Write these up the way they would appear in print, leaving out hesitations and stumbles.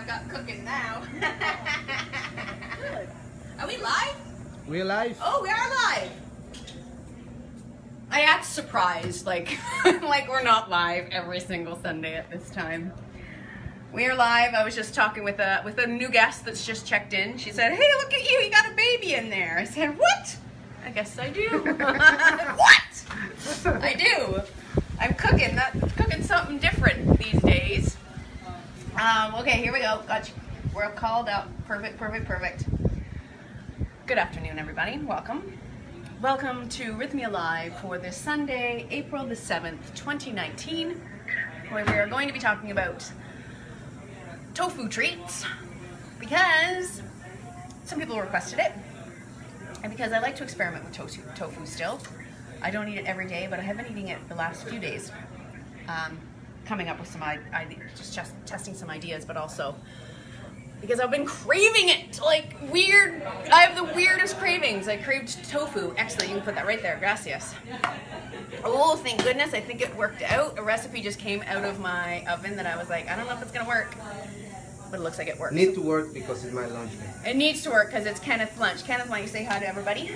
I've got cooking now. Are we live? We're live. Oh, we are live. I act surprised, like we're not live every single Sunday at this time. We are live. I was just talking with a new guest that's just checked in. She said, "Hey, look at you! You got a baby in there." I said, "What?" I guess I do. What? I do. I'm cooking. Cooking something different these days. Okay, here we go. Gotcha. We're called up. Perfect. Good afternoon, everybody. Welcome. Welcome to Rythmia Live for this Sunday, April the 7th, 2019, where we are going to be talking about tofu treats because some people requested it and because I like to experiment with tofu still. I don't eat it every day, but I have been eating it the last few days, coming up with some ideas, just testing some ideas, but also because I've been craving it like weird. I have the weirdest cravings. I craved tofu. Excellent, you can put that right there. Gracias. Oh, thank goodness. I think it worked out. A recipe just came out of my oven that I was like, I don't know if it's gonna work, but it looks like it works. Need to work because it's my lunch. It needs to work because it's Kenneth's lunch. Kenneth, why don't you say hi to everybody?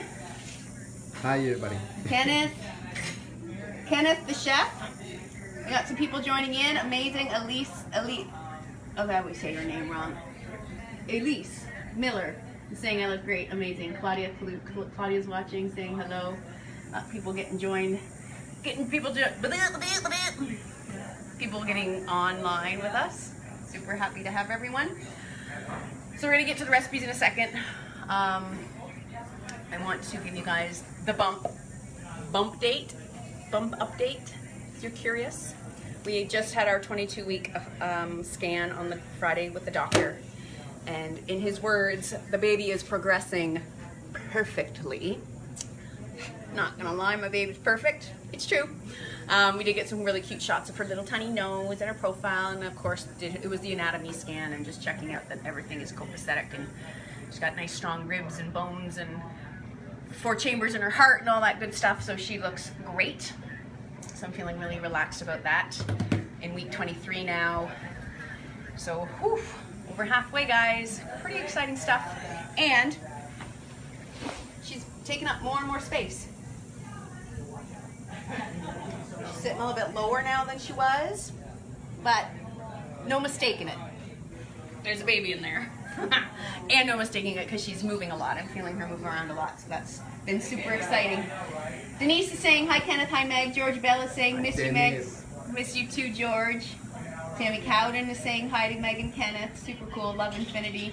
Hi, everybody. Kenneth the chef. We got some people joining in. Amazing. Elise. Okay, I always say your name wrong. Elise Miller is saying I look great. Amazing. Claudia's watching, saying hello. People getting joined. People getting online with us. Super happy to have everyone. So we're gonna get to the recipes in a second. I want to give you guys the bump update, if you're curious. We just had our 22-week scan on the Friday with the doctor, and in his words, the baby is progressing perfectly. Not gonna lie, my baby's perfect. It's true. We did get some really cute shots of her little tiny nose and her profile, and of course it was the anatomy scan and just checking out that everything is copacetic, and she's got nice strong ribs and bones and 4 chambers in her heart and all that good stuff, so she looks great. So I'm feeling really relaxed about that. In week 23 now. So whew, over halfway, guys. Pretty exciting stuff. And she's taking up more and more space. She's sitting a little bit lower now than she was, but no mistaking it. There's a baby in there. And no mistaking it because she's moving a lot. I'm feeling her move around a lot, so that's been super exciting. Denise is saying hi, Kenneth, hi, Meg. George Bell is saying miss you, Meg. Miss you too, George. Tammy Cowden is saying hi to Meg and Kenneth. Super cool. Love Infinity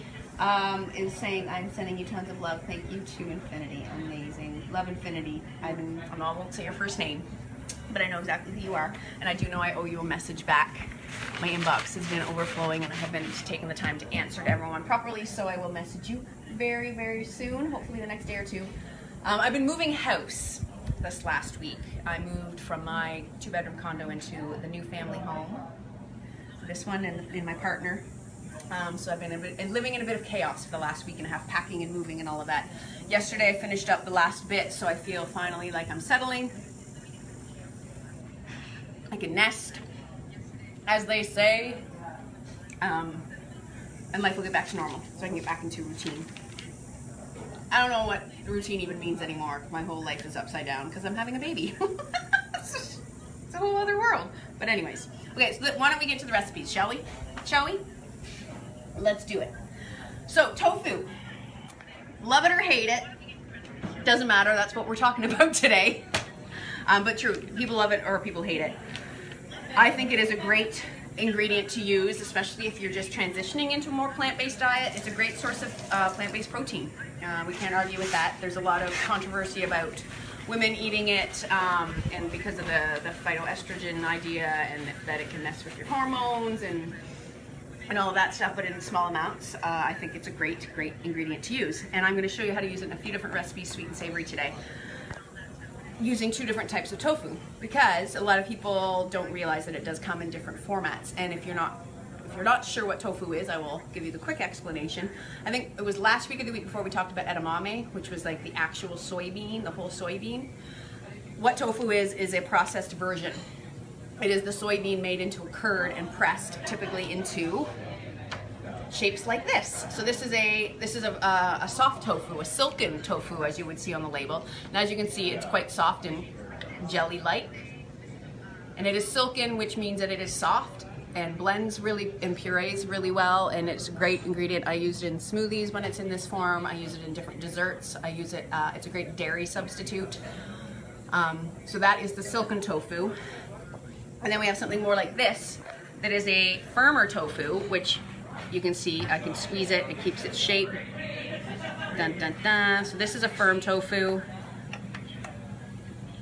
is saying I'm sending you tons of love. Thank you to Infinity. Amazing. Love Infinity. I won't say your first name, but I know exactly who you are, and I do know I owe you a message back. My inbox has been overflowing, and I have been taking the time to answer to everyone properly, so I will message you very, very soon, hopefully the next day or two. I've been moving house this last week. I moved from my 2-bedroom condo into the new family home. This one and my partner. So I've been living in a bit of chaos for the last week and a half, packing and moving and all of that. Yesterday I finished up the last bit, so I feel finally like I'm settling. Like a nest, as they say, and life will get back to normal, so I can get back into routine. I don't know what routine even means anymore. My whole life is upside down because I'm having a baby. It's a whole other world. But anyways, okay, so why don't we get to the recipes, shall we? Shall we? Let's do it. So, tofu. Love it or hate it. Doesn't matter, that's what we're talking about today. But true, people love it or people hate it. I think it is a great ingredient to use, especially if you're just transitioning into a more plant-based diet. It's a great source of plant-based protein. We can't argue with that. There's a lot of controversy about women eating it, and because of the phytoestrogen idea, and that it can mess with your hormones and all of that stuff, but in small amounts. I think it's a great ingredient to use. And I'm going to show you how to use it in a few different recipes, sweet and savory today, using 2 different types of tofu, because a lot of people don't realize that it does come in different formats. And if you're not sure what tofu is, I will give you the quick explanation. I think it was last week or the week before we talked about edamame, which was like the actual soybean, the whole soybean. What tofu is a processed version. It is the soybean made into a curd and pressed typically into shapes like this. So this is a soft tofu, a silken tofu, as you would see on the label. And as you can see, it's quite soft and jelly-like. And it is silken, which means that it is soft and blends really and purees really well, and it's a great ingredient. I use it in smoothies when it's in this form. I use it in different desserts. I use it, it's a great dairy substitute. So that is the silken tofu. And then we have something more like this, that is a firmer tofu, which you can see, I can squeeze it, it keeps its shape. Dun, dun, dun. So this is a firm tofu.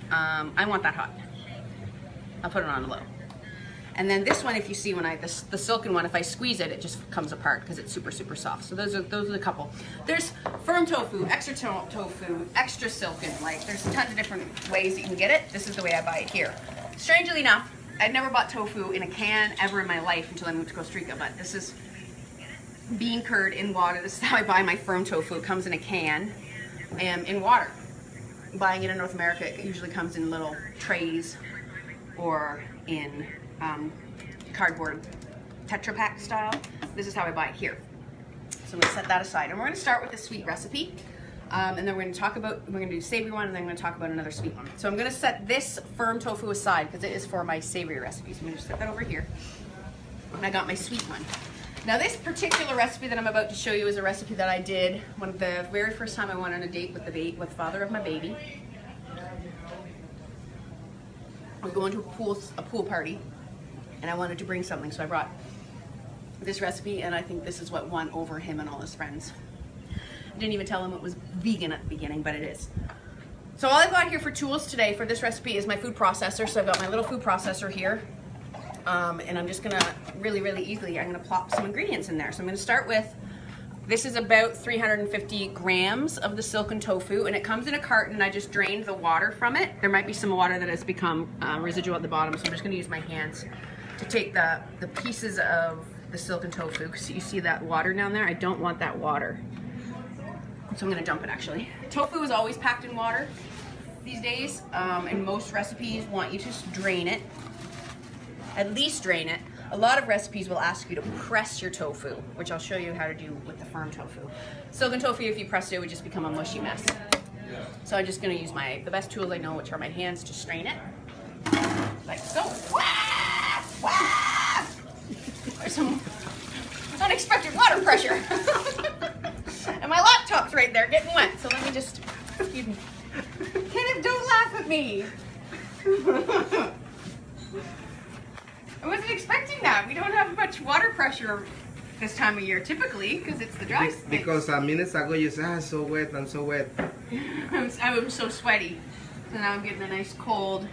I want that hot. I'll put it on low. And then this one, if you see when the silken one, if I squeeze it, it just comes apart because it's super, super soft. So those are the couple. There's firm tofu, extra tofu, extra silken. Like there's tons of different ways that you can get it. This is the way I buy it here. Strangely enough, I'd never bought tofu in a can ever in my life until I moved to Costa Rica, but this is bean curd in water. This is how I buy my firm tofu. It comes in a can and in water. Buying it in North America, it usually comes in little trays or in cardboard Tetra Pak style. This is how I buy it here. So I'm gonna set that aside. And we're gonna start with a sweet recipe. And then we're gonna do savory one, and then I'm gonna talk about another sweet one. So I'm gonna set this firm tofu aside because it is for my savory recipes. I'm gonna just set that over here. And I got my sweet one. Now this particular recipe that I'm about to show you is a recipe that I did when the very first time I went on a date with the father of my baby. We're going to a pool party, and I wanted to bring something, so I brought this recipe, and I think this is what won over him and all his friends. I didn't even tell him it was vegan at the beginning, but it is. So all I've got here for tools today for this recipe is my food processor. So I've got my little food processor here, and I'm just gonna really, really easily, I'm gonna plop some ingredients in there. So I'm gonna start with, this is about 350 grams of the silken tofu, and it comes in a carton, and I just drained the water from it. There might be some water that has become residual at the bottom, so I'm just gonna use my hands to take the pieces of the silken tofu. So you see that water down there? I don't want that water. So I'm gonna dump it actually. Tofu is always packed in water these days, and most recipes want you to drain it, at least drain it. A lot of recipes will ask you to press your tofu, which I'll show you how to do with the firm tofu. Silken tofu, if you pressed it, would just become a mushy mess. So I'm just gonna use the best tools I know, which are my hands, to strain it. Like so. Wah! Wah! There's some unexpected water pressure. And my laptop's right there getting wet, so let me just, excuse me. Kenneth, don't laugh at me. I wasn't expecting that. We don't have much water pressure this time of year, typically, because it's the dry season. Because minutes ago you said, I'm so wet, I'm so wet. I'm so sweaty. So now I'm getting a nice cold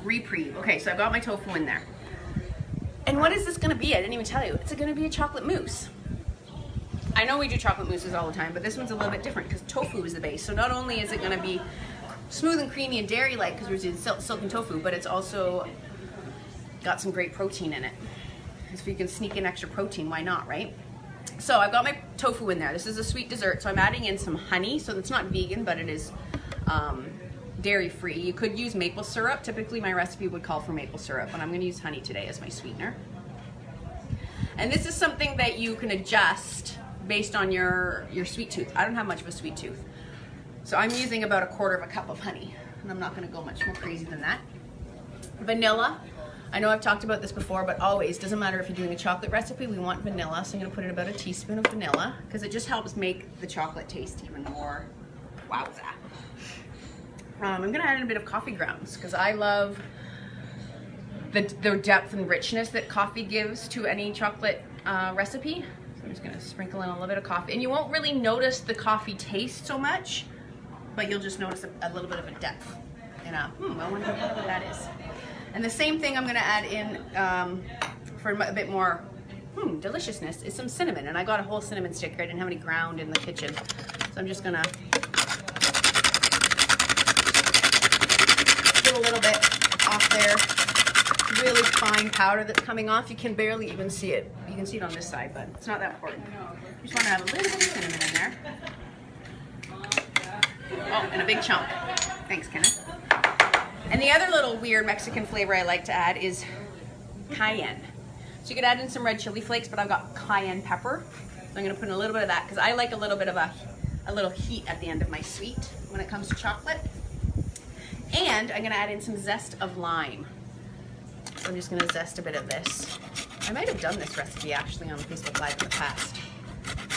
reprieve. Okay, so I've got my tofu in there. And what is this gonna be? I didn't even tell you. It's gonna be a chocolate mousse. I know we do chocolate mousses all the time, but this one's a little bit different because tofu is the base. So not only is it gonna be smooth and creamy and dairy-like because we're using silken tofu, but it's also got some great protein in it. If you can sneak in extra protein, why not, right? So I've got my tofu in there. This is a sweet dessert, so I'm adding in some honey. So it's not vegan, but it is dairy-free. You could use maple syrup. Typically my recipe would call for maple syrup, but I'm gonna use honey today as my sweetener. And this is something that you can adjust based on your sweet tooth. I don't have much of a sweet tooth. So I'm using about 1/4 cup of honey, and I'm not gonna go much more crazy than that. Vanilla. I know I've talked about this before, but always, doesn't matter if you're doing a chocolate recipe, we want vanilla. So I'm gonna put in about a teaspoon of vanilla because it just helps make the chocolate taste even more wowza. I'm gonna add in a bit of coffee grounds because I love the depth and richness that coffee gives to any chocolate recipe. So I'm just gonna sprinkle in a little bit of coffee. And you won't really notice the coffee taste so much, but you'll just notice a little bit of a depth. And I wonder what that is. And the same thing I'm gonna add in for a bit more deliciousness is some cinnamon. And I got a whole cinnamon stick here. I didn't have any ground in the kitchen. So I'm just gonna put a little bit off there. Really fine powder that's coming off. You can barely even see it. You can see it on this side, but it's not that important. You just wanna have a little bit of cinnamon in there. Oh, and a big chunk. Thanks, Kenneth. And the other little weird Mexican flavor I like to add is cayenne. So you could add in some red chili flakes, but I've got cayenne pepper. So I'm gonna put in a little bit of that because I like a little bit of a little heat at the end of my sweet when it comes to chocolate. And I'm gonna add in some zest of lime. So I'm just gonna zest a bit of this. I might have done this recipe actually on Facebook Live in the past.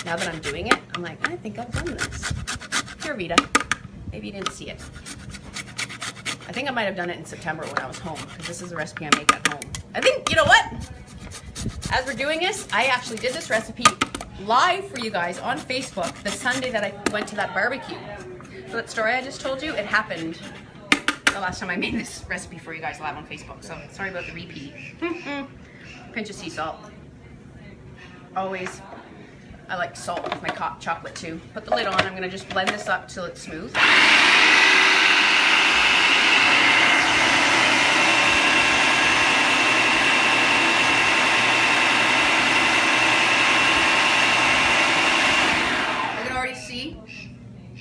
Now that I'm doing it, I'm like, I think I've done this. Here, Vita. Maybe you didn't see it. I think I might have done it in September when I was home because this is a recipe I make at home. I think, you know what? As we're doing this, I actually did this recipe live for you guys on Facebook the Sunday that I went to that barbecue. So that story I just told you, it happened the last time I made this recipe for you guys live on Facebook. So sorry about the repeat. Pinch of sea salt. Always. I like salt with my chocolate too. Put the lid on. I'm going to just blend this up till it's smooth.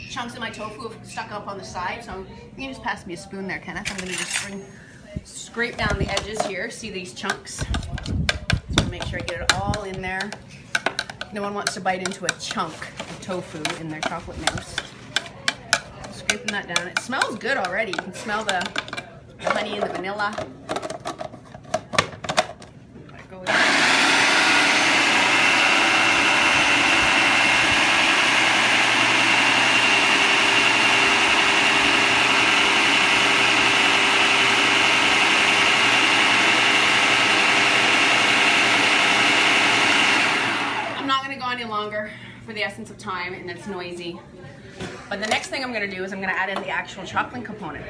Chunks of my tofu have stuck up on the side, so you can just pass me a spoon there, Kenneth. I'm going to just scrape down the edges here. See these chunks? So make sure I get it all in there. No one wants to bite into a chunk of tofu in their chocolate mousse. Scraping that down. It smells good already. You can smell the honey and the vanilla. Longer for the essence of time, and it's noisy. But the next thing I'm going to do is I'm going to add in the actual chocolate component.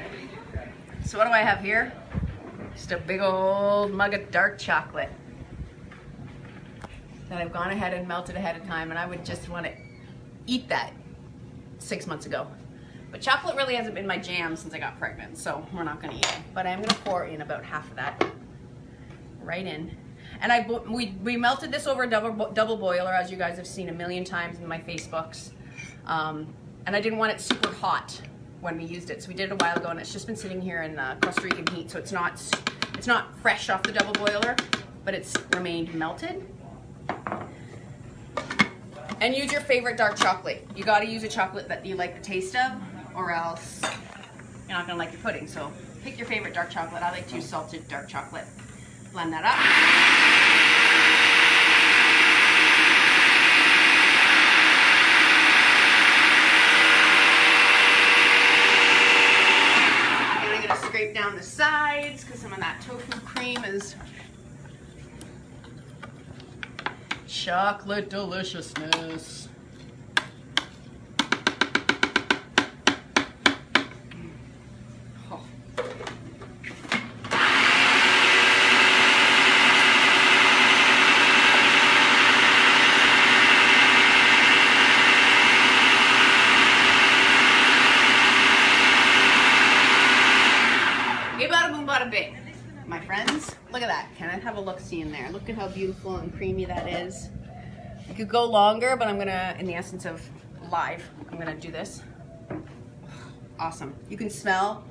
So what do I have here? Just a big old mug of dark chocolate that I've gone ahead and melted ahead of time, and I would just want to eat that 6 months ago. But chocolate really hasn't been my jam since I got pregnant, so we're not going to eat it. But I'm going to pour in about half of that right in. And we melted this over a double boiler, as you guys have seen a million times in my Facebooks. And I didn't want it super hot when we used it, so we did it a while ago, and it's just been sitting here in Costa Rican heat, so it's not fresh off the double boiler, but it's remained melted. And use your favorite dark chocolate. You got to use a chocolate that you like the taste of, or else you're not gonna like your pudding. So pick your favorite dark chocolate. I like to use salted dark chocolate. Blend that up. And I'm going to scrape down the sides because some of that tofu cream is chocolate deliciousness. My friends, look at that. Can I have a look-see in there? Look at how beautiful and creamy that is. I could go longer, but I'm gonna, in the essence of live, I'm gonna do this. Awesome. You can smell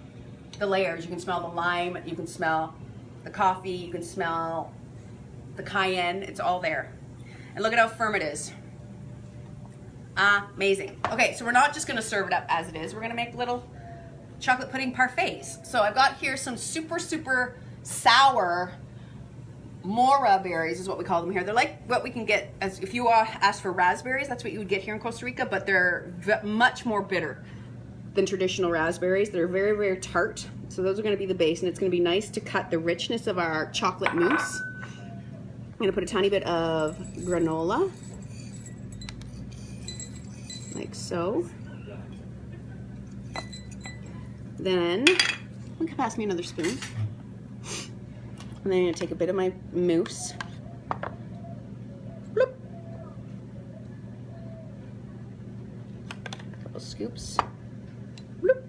the layers. You can smell the lime. You can smell the coffee. You can smell the cayenne. It's all there. And look at how firm it is. Amazing. Okay, so we're not just gonna serve it up as it is. We're gonna make little chocolate pudding parfaits. So I've got here some super sour mora berries is what we call them here. They're like what we can get as if you ask for raspberries, that's what you would get here in Costa Rica, but they're much more bitter than traditional raspberries. They're very tart. So those are going to be the base, and it's going to be nice to cut the richness of our chocolate mousse. I'm going to put a tiny bit of granola, like so. Then, you can pass me another spoon. And then I'm going to take a bit of my mousse. Bloop. A couple scoops. Bloop.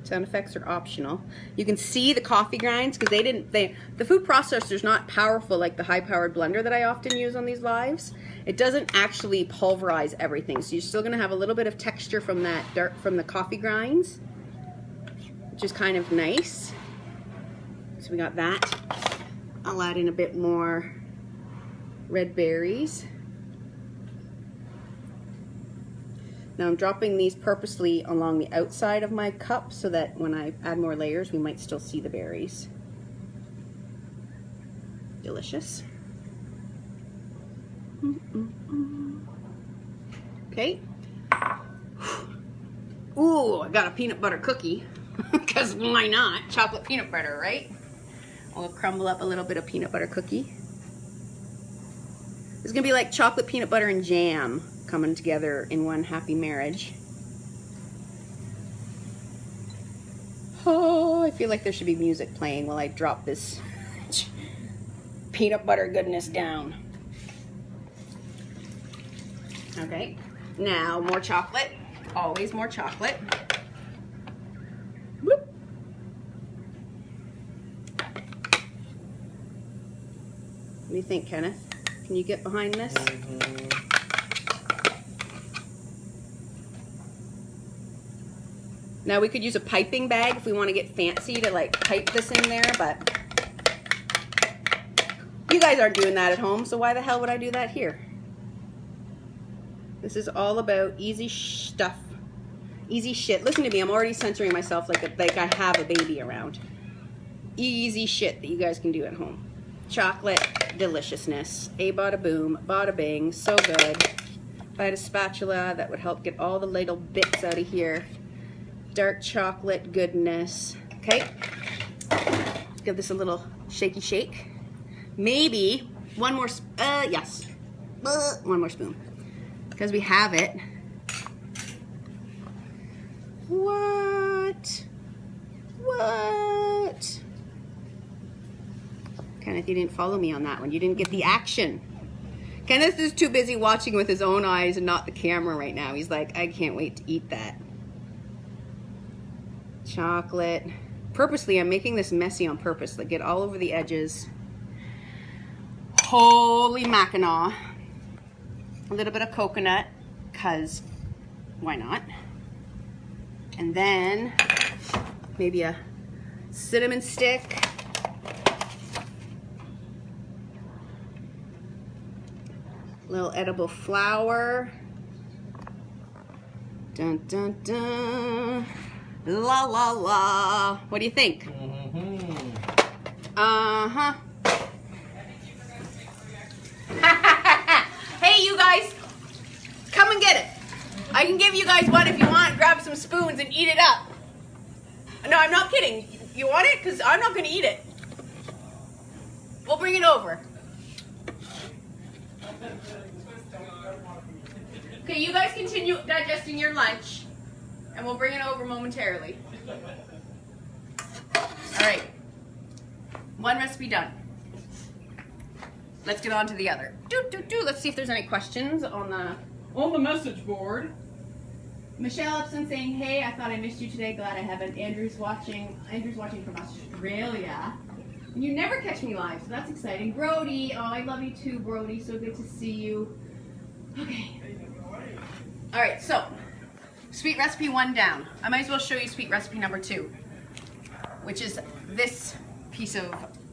Sound effects are optional. You can see the coffee grinds because the food processor's not powerful like the high-powered blender that I often use on these lives. It doesn't actually pulverize everything, so you're still going to have a little bit of texture from the coffee grinds, which is kind of nice. So we got that. I'll add in a bit more red berries. Now I'm dropping these purposely along the outside of my cup so that when I add more layers, we might still see the berries. Delicious. Okay. Ooh, I got a peanut butter cookie. Because why not? Chocolate peanut butter, right? I'll crumble up a little bit of peanut butter cookie. It's gonna be like chocolate peanut butter and jam coming together in one happy marriage. Oh, I feel like there should be music playing while I drop this peanut butter goodness down. Okay, now more chocolate. Always more chocolate. Whoop. What do you think, Kenneth? Can you get behind this? Now we could use a piping bag if we want to get fancy to like pipe this in there, but you guys aren't doing that at home, so why the hell would I do that here? This is all about easy stuff. Easy shit. Listen to me, I'm already censoring myself like I have a baby around. Easy shit that you guys can do at home. Chocolate deliciousness. A bada boom, bada bing, so good. If I had a spatula, that would help get all the little bits out of here. Dark chocolate goodness. Okay. Give this a little shaky shake. Maybe one more, yes. One more spoon. Because we have it. What? What? Kenneth, you didn't follow me on that one. You didn't get the action. Kenneth is too busy watching with his own eyes and not the camera right now. He's like, I can't wait to eat that. Chocolate. Purposely, I'm making this messy on purpose. Like, get all over the edges. Holy mackinaw. A little bit of coconut, because why not? And then maybe a cinnamon stick. Little edible flour. Dun dun dun. La la la. What do you think? Uh-huh. Hey, you guys, come and get it. I can give you guys one if you want. Grab some spoons and eat it up. No, I'm not kidding. You want it? Because I'm not going to eat it. We'll bring it over. Okay, you guys continue digesting your lunch, and we'll bring it over momentarily. All right. One recipe done. Let's get on to the other. Let's see if there's any questions on the message board. Michelle Upson saying, hey, I thought I missed you today. Glad I haven't. Andrew's watching from Australia. And you never catch me live, so that's exciting. Brody, oh, I love you too, Brody. So good to see you. Okay. All right, so sweet recipe 1 down. I might as well show you sweet recipe number 2, which is this piece of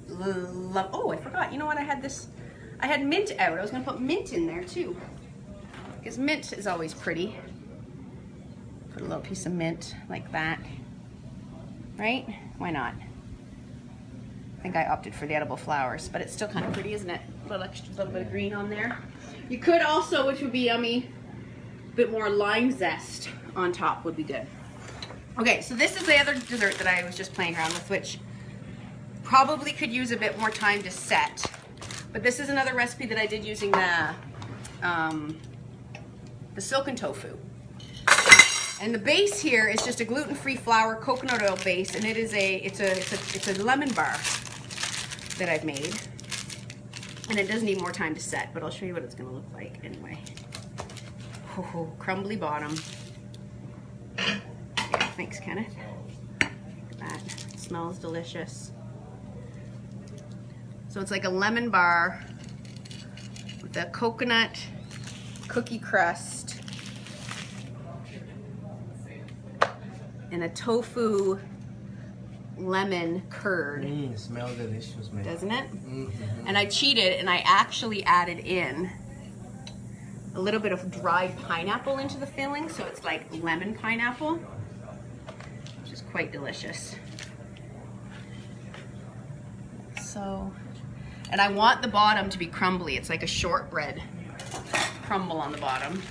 love. Oh, I forgot. You know what? I had mint out. I was going to put mint in there too, because mint is always pretty. Put a little piece of mint like that, right? Why not? I think I opted for the edible flowers, but it's still kind of pretty, isn't it? A little bit of green on there. You could also, which would be yummy, a bit more lime zest on top would be good. Okay, so this is the other dessert that I was just playing around with, which probably could use a bit more time to set. But this is another recipe that I did using the silken tofu. And the base here is just a gluten-free flour coconut oil base, and it's a lemon bar that I've made. And it does need more time to set, but I'll show you what it's gonna look like anyway. Oh, crumbly bottom. Yeah, thanks, Kenneth. Look at that. It smells delicious. So it's like a lemon bar with a coconut cookie crust and a tofu lemon curd. It smells delicious, man. Doesn't it? Mm-hmm. And I cheated and I actually added in a little bit of dried pineapple into the filling, so it's like lemon pineapple, which is quite delicious. So, and I want the bottom to be crumbly. It's like a shortbread crumble on the bottom.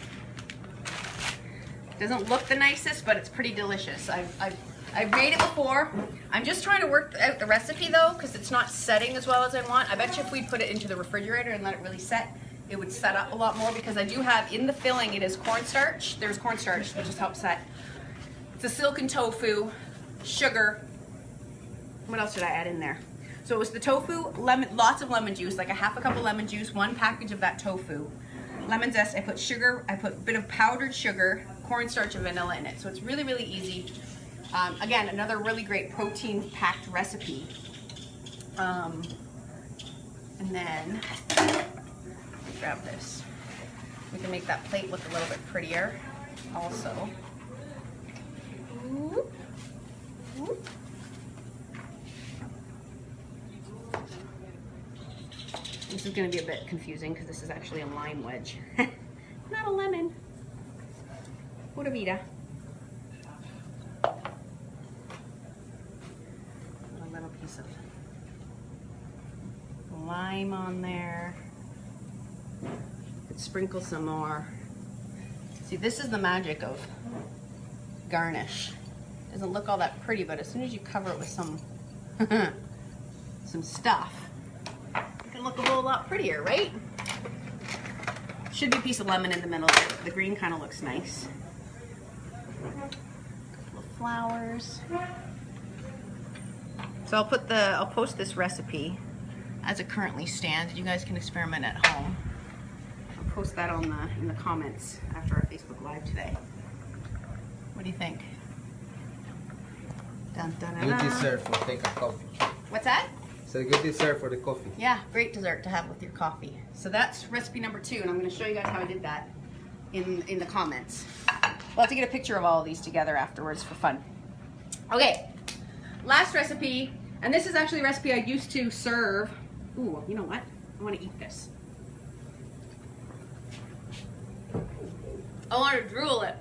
Doesn't look the nicest, but it's pretty delicious. I've made it before. I'm just trying to work out the recipe though, because it's not setting as well as I want. I bet you if we put it into the refrigerator and let it really set, it would set up a lot more, because I do have in the filling, it is cornstarch. There's cornstarch, which just helps set. It's a silken tofu, sugar. What else did I add in there? So it was the tofu, lemon, lots of lemon juice, like a half a cup of lemon juice, 1 package of that tofu. Lemon zest, I put sugar, I put a bit of powdered sugar, cornstarch and vanilla in it. So it's really, really easy. Again, another really great protein-packed recipe. And then, grab this. We can make that plate look a little bit prettier also. Ooh. Ooh. This is going to be a bit confusing because this is actually a lime wedge, not a lemon. Pura vida. A little piece of lime on there. Could sprinkle some more. See, this is the magic of garnish. Doesn't look all that pretty, but as soon as you cover it with some some stuff, look a whole lot prettier, right? Should be a piece of lemon in the middle. The green kind of looks nice. A couple of flowers. So I'll post this recipe as it currently stands. You guys can experiment at home. I'll post that in the comments after our Facebook Live today. What do you think? Dun, dun, dun, dun. Good dessert for take a coffee. What's that? It's a good dessert for the coffee. Yeah, great dessert to have with your coffee. So that's recipe number 2, and I'm going to show you guys how I did that in the comments. We'll have to get a picture of all of these together afterwards for fun. Okay, last recipe, and this is actually a recipe I used to serve. Ooh, you know what? I want to eat this. I want to drool it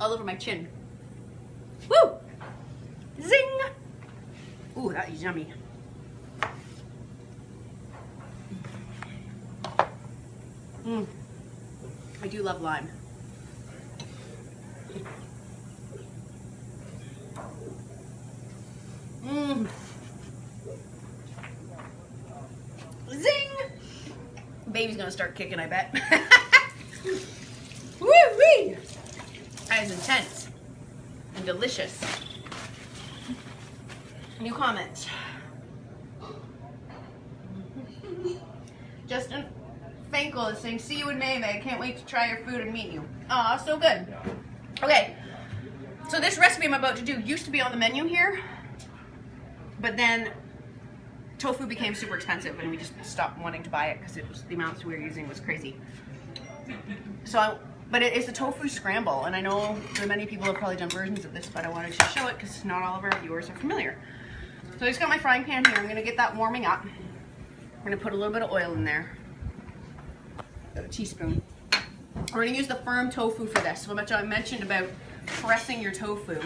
all over my chin. Woo! Zing! Ooh, that is yummy. I do love lime. Zing! Baby's gonna start kicking, I bet. Woo-wee! That is intense and delicious. New comments. Justin Finkel is saying, see you in May, Meg. Can't wait to try your food and meet you. Aw, so good. Okay, so this recipe I'm about to do used to be on the menu here, but then tofu became super expensive and we just stopped wanting to buy it because it was the amounts we were using was crazy. So, but it is a tofu scramble, and I know that many people have probably done versions of this, but I wanted to show it because not all of our viewers are familiar. So I just got my frying pan here. I'm going to get that warming up. I'm going to put a little bit of oil in there. About a teaspoon. We're going to use the firm tofu for this. So I mentioned about pressing your tofu.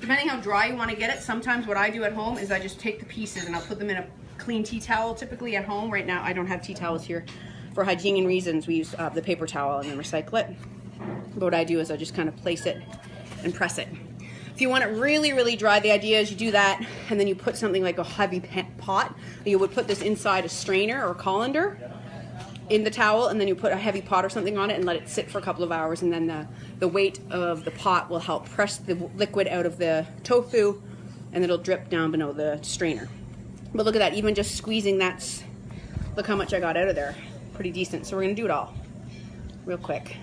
Depending how dry you want to get it, sometimes what I do at home is I just take the pieces and I'll put them in a clean tea towel. Typically at home, right now I don't have tea towels here. For hygiene reasons, we use the paper towel and then recycle it. But what I do is I just kind of place it and press it. If you want it really, really dry, the idea is you do that and then you put something like a heavy pot. You would put this inside a strainer or colander in the towel, and then you put a heavy pot or something on it and let it sit for a couple of hours, and then the weight of the pot will help press the liquid out of the tofu and it'll drip down below the strainer. But look at that, even just squeezing that, look how much I got out of there. Pretty decent. So we're going to do it all real quick.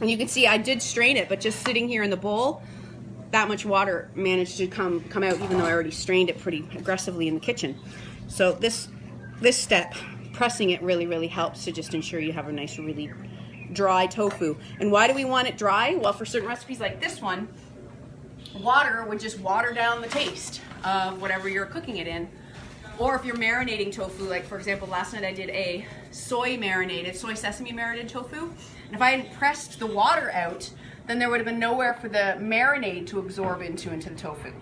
And you can see I did strain it, but just sitting here in the bowl, that much water managed to come out, even though I already strained it pretty aggressively in the kitchen. So this step, pressing it really, really helps to just ensure you have a nice, really dry tofu. And why do we want it dry? Well, for certain recipes like this one, water would just water down the taste of whatever you're cooking it in. Or if you're marinating tofu, like for example, last night I did a soy sesame marinated tofu. And if I hadn't pressed the water out, then there would have been nowhere for the marinade to absorb into the tofu.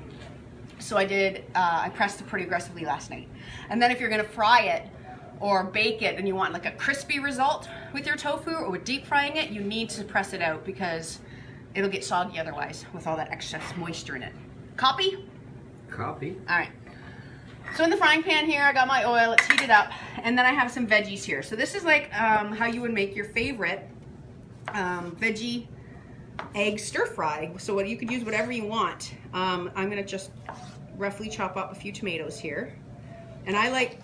So I pressed it pretty aggressively last night. And then if you're gonna fry it or bake it and you want like a crispy result with your tofu or with deep frying it, you need to press it out because it'll get soggy otherwise with all that excess moisture in it. Copy? Copy. All right. So in the frying pan here, I got my oil, it's heated up, and then I have some veggies here. So this is like how you would make your favorite veggie egg stir fry. So you could use whatever you want. I'm gonna just roughly chop up a few tomatoes here. And I like,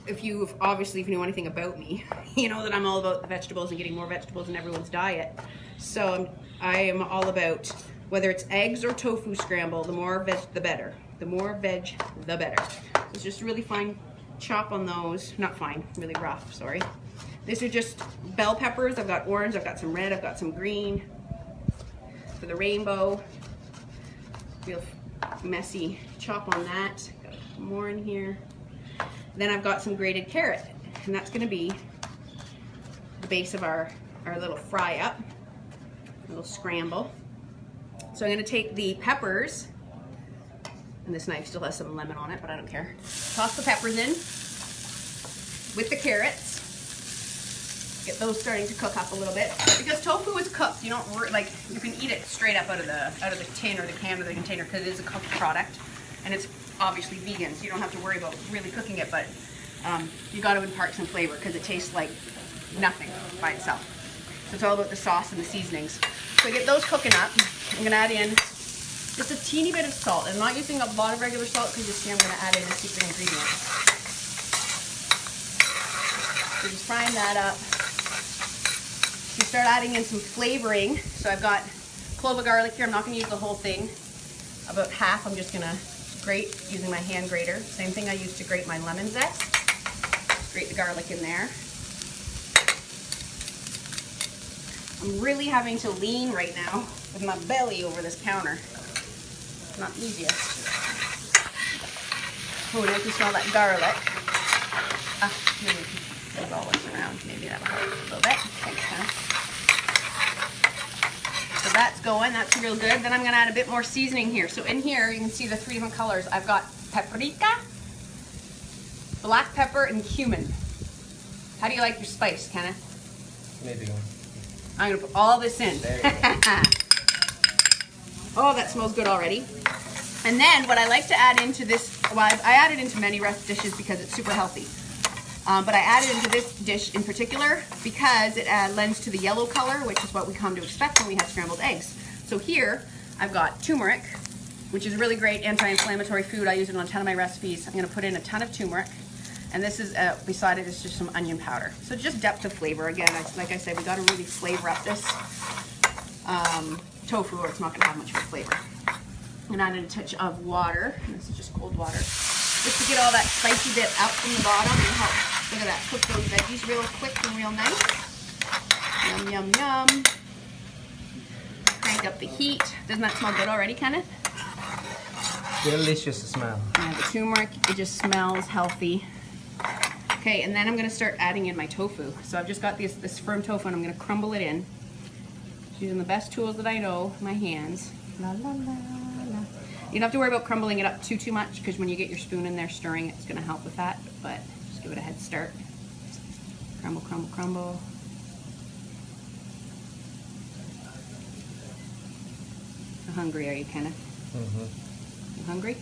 if you know anything about me, you know that I'm all about the vegetables and getting more vegetables in everyone's diet. So I am all about, whether it's eggs or tofu scramble, the more veg, the better. The more veg, the better. So it's just really fine chop on those. Not fine, really rough, sorry. These are just bell peppers. I've got orange, I've got some red, I've got some green for the rainbow. Real messy chop on that. Got more in here. Then I've got some grated carrot, and that's gonna be the base of our little fry up, little scramble. So I'm gonna take the peppers, and this knife still has some lemon on it, but I don't care. Toss the peppers in with the carrots. Get those starting to cook up a little bit. Because tofu is cooked, you don't like, you can eat it straight up out of the tin or the can or the container because it is a cooked product, and it's obviously vegan, so you don't have to worry about really cooking it, but you got to impart some flavor because it tastes like nothing by itself. So it's all about the sauce and the seasonings. So I get those cooking up. I'm gonna add in just a teeny bit of salt. I'm not using a lot of regular salt because you see I'm gonna add in a secret ingredient. So just frying that up. You start adding in some flavoring. So I've got clove of garlic here. I'm not gonna use the whole thing. About half I'm just gonna grate using my hand grater. Same thing I use to grate my lemon zest. Grate the garlic in there. I'm really having to lean right now with my belly over this counter. Not the easiest. Oh, and I can smell that garlic. Maybe we can move all this around. Maybe that'll help a little bit. Thanks, Hannah. So that's going, that's real good. Then I'm gonna add a bit more seasoning here. So in here, you can see the 3 different colors. I've got paprika, black pepper, and cumin. How do you like your spice, Kenneth? Medium. I'm gonna put all this in. There you go. Oh, that smells good already. And then what I like to add into this, well, I add it into many dishes because it's super healthy. But I add it into this dish in particular because it lends to the yellow color, which is what we come to expect when we have scrambled eggs. So here, I've got turmeric, which is really great anti-inflammatory food. I use it on a ton of my recipes. I'm gonna put in a ton of turmeric. And this is, beside it is just some onion powder. So just depth of flavor. Again, like I said, we gotta really flavor up this tofu or it's not gonna have much of a flavor. I'm gonna add in a touch of water. And this is just cold water. Just to get all that spicy bit out from the bottom and help, look at that, cook those veggies real quick and real nice. Yum, yum, yum. Crank up the heat. Doesn't that smell good already, Kenneth? Delicious smell. Yeah, the turmeric, it just smells healthy. Okay, and then I'm gonna start adding in my tofu. So I've just got this firm tofu and I'm gonna crumble it in. Using the best tools that I know, my hands. La, la, la, la. You don't have to worry about crumbling it up too much because when you get your spoon in there stirring, it's gonna help with that, but just give it a head start. Crumble, crumble, crumble. How hungry are you, Kenneth? Mm-hmm. You hungry?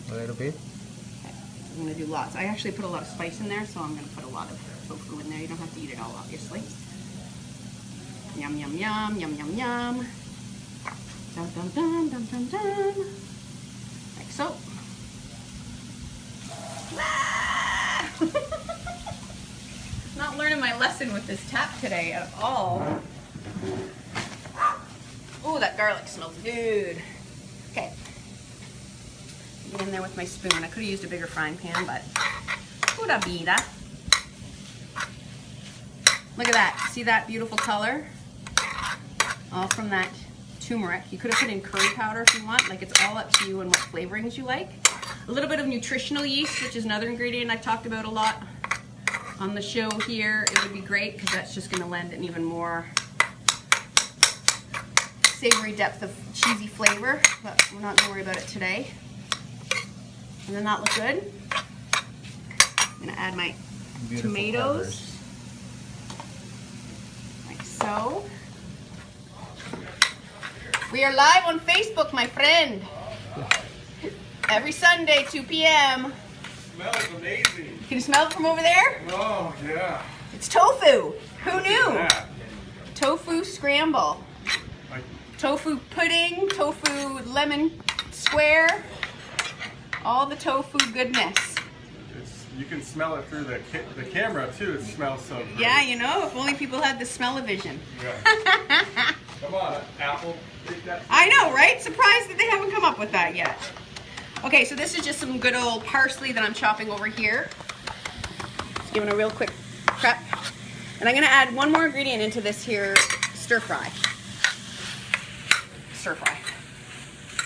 A little bit. Okay. I'm gonna do lots. I actually put a lot of spice in there, so I'm gonna put a lot of tofu in there. You don't have to eat it all, obviously. Yum, yum, yum, yum, yum, yum. Dum, dum, dum, dum, dum, dum. Like so. Ah! Not learning my lesson with this tap today at all. Oh, that garlic smells good. Okay. Get in there with my spoon. I could have used a bigger frying pan, but pura vida. Look at that. See that beautiful color? All from that turmeric. You could have put in curry powder if you want. Like, it's all up to you and what flavorings you like. A little bit of nutritional yeast, which is another ingredient I've talked about a lot on the show here. It would be great because that's just going to lend an even more savory depth of cheesy flavor, but we're not going to worry about it today. Doesn't that look good? I'm going to add my tomatoes, like so. We are live on Facebook, my friend. Every Sunday, 2 p.m. Smells amazing. Can you smell it from over there? Oh, yeah. It's tofu. Who knew? Yeah. Tofu scramble. Tofu pudding, tofu lemon square, all the tofu goodness. You can smell it through the camera too. It smells so good. Yeah, you know, if only people had the smell-o-vision. Yeah. Come on, Apple. Take that. I know, right? Surprised that they haven't come up with that yet. Okay, so this is just some good old parsley that I'm chopping over here. Just giving a real quick prep. And I'm gonna add one more ingredient into this here stir fry.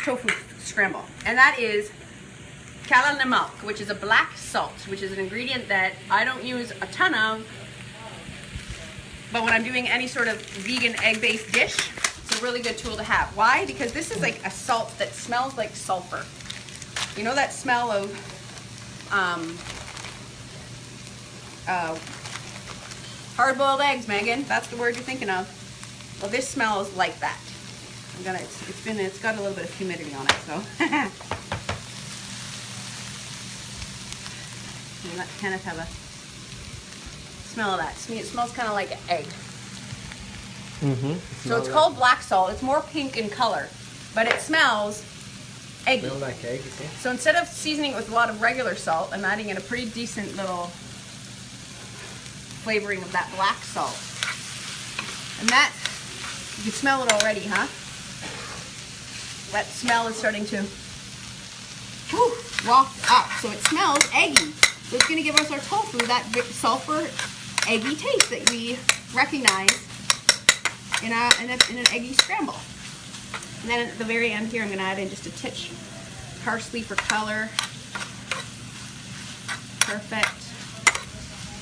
Tofu scramble. And that is kala namak, which is a black salt, which is an ingredient that I don't use a ton of, but when I'm doing any sort of vegan egg-based dish, it's a really good tool to have. Why? Because this is like a salt that smells like sulfur. You know that smell of hard-boiled eggs, Megan? That's the word you're thinking of. Well, this smells like that. It's got a little bit of humidity on it, so. Let Kenneth have a smell of that. It smells kind of like an egg. So it's called black salt. It's more pink in color, but it smells eggy. Smell like egg, yeah. So instead of seasoning it with a lot of regular salt, I'm adding in a pretty decent little flavoring of that black salt. And that, you can smell it already, huh? That smell is starting to waft up. So it smells eggy. So it's going to give us our tofu that sulfur eggy taste that we recognize in an eggy scramble. And then at the very end here, I'm going to add in just a titch parsley for color. Perfect.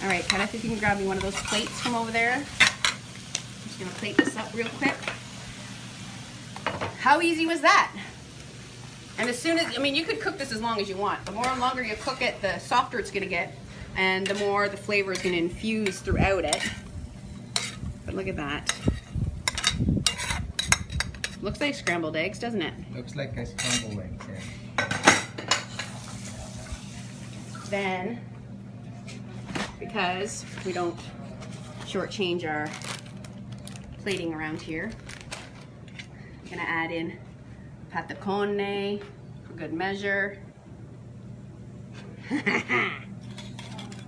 All right, Kenneth, if you can grab me one of those plates from over there. I'm just going to plate this up real quick. How easy was that? And as soon as, I mean, you could cook this as long as you want. The more longer you cook it, the softer it's going to get, and the more the flavor is going to infuse throughout it. But look at that. Looks like scrambled eggs, doesn't it? Looks like a scrambled egg, yeah. Then, because we don't shortchange our plating around here, I'm gonna add in patacone for good measure.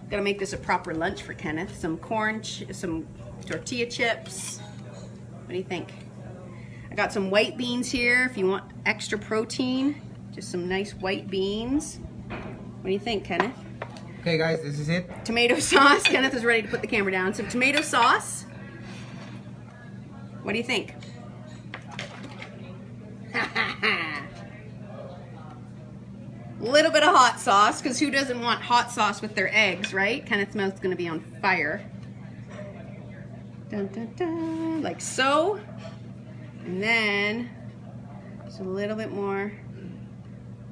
Gonna make this a proper lunch for Kenneth. Some corn, some tortilla chips. What do you think? I got some white beans here if you want extra protein. Just some nice white beans. What do you think, Kenneth? Okay guys, this is it. Tomato sauce. Kenneth is ready to put the camera down. Some tomato sauce. What do you think? A little bit of hot sauce, because who doesn't want hot sauce with their eggs, right? Kenneth's mouth's gonna be on fire. Dun, dun, dun, like so. And then just a little bit more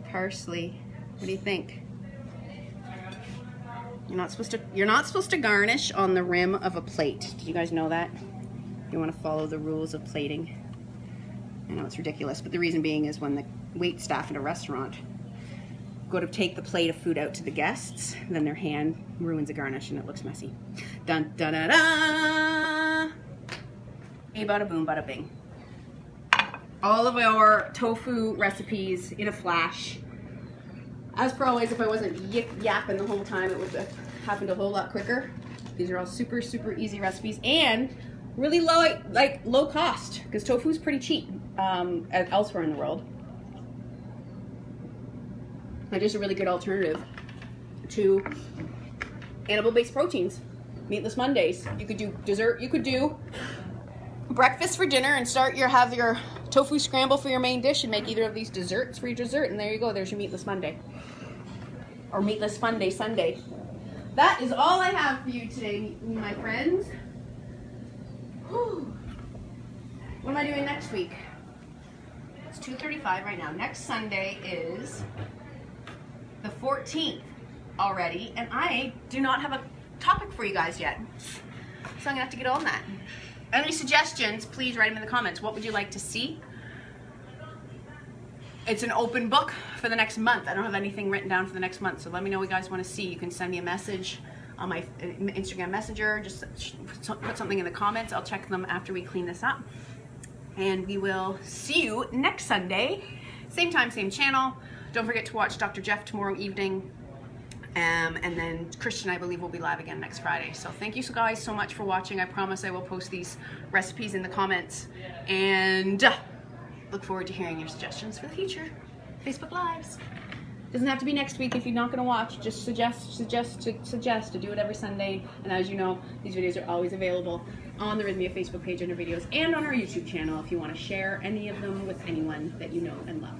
parsley. What do you think? You're not supposed to garnish on the rim of a plate. Did you guys know that? You want to follow the rules of plating. I know it's ridiculous, but the reason being is when the wait staff at a restaurant go to take the plate of food out to the guests, then their hand ruins a garnish and it looks messy. Dun dun da da! Hey, bada boom, bada bing. All of our tofu recipes in a flash. As per always, if I wasn't yapping the whole time, it would have happened a whole lot quicker. These are all super, super easy recipes and really low cost, because tofu is pretty cheap elsewhere in the world. And just a really good alternative to animal-based proteins. Meatless Mondays. You could do dessert. You could do breakfast for dinner and have your tofu scramble for your main dish and make either of these desserts for your dessert. And there you go. There's your Meatless Monday. Or Meatless Fun Day Sunday. That is all I have for you today, my friends. Whew. What am I doing next week? It's 2:35 right now. Next Sunday is the 14th already, and I do not have a topic for you guys yet. So I'm gonna have to get on that. Any suggestions, please write them in the comments. What would you like to see? It's an open book for the next month. I don't have anything written down for the next month, so let me know what you guys want to see. You can send me a message on my Instagram Messenger. Just put something in the comments. I'll check them after we clean this up. And we will see you next Sunday. Same time, same channel. Don't forget to watch Dr. Jeff tomorrow evening. And then Christian, I believe, will be live again next Friday. So thank you guys so much for watching. I promise I will post these recipes in the comments. And look forward to hearing your suggestions for the future. Facebook Lives. Doesn't have to be next week if you're not going to watch. Just suggest to do it every Sunday. And as you know, these videos are always available on the Rythmia Facebook page under videos and on our YouTube channel if you want to share any of them with anyone that you know and love.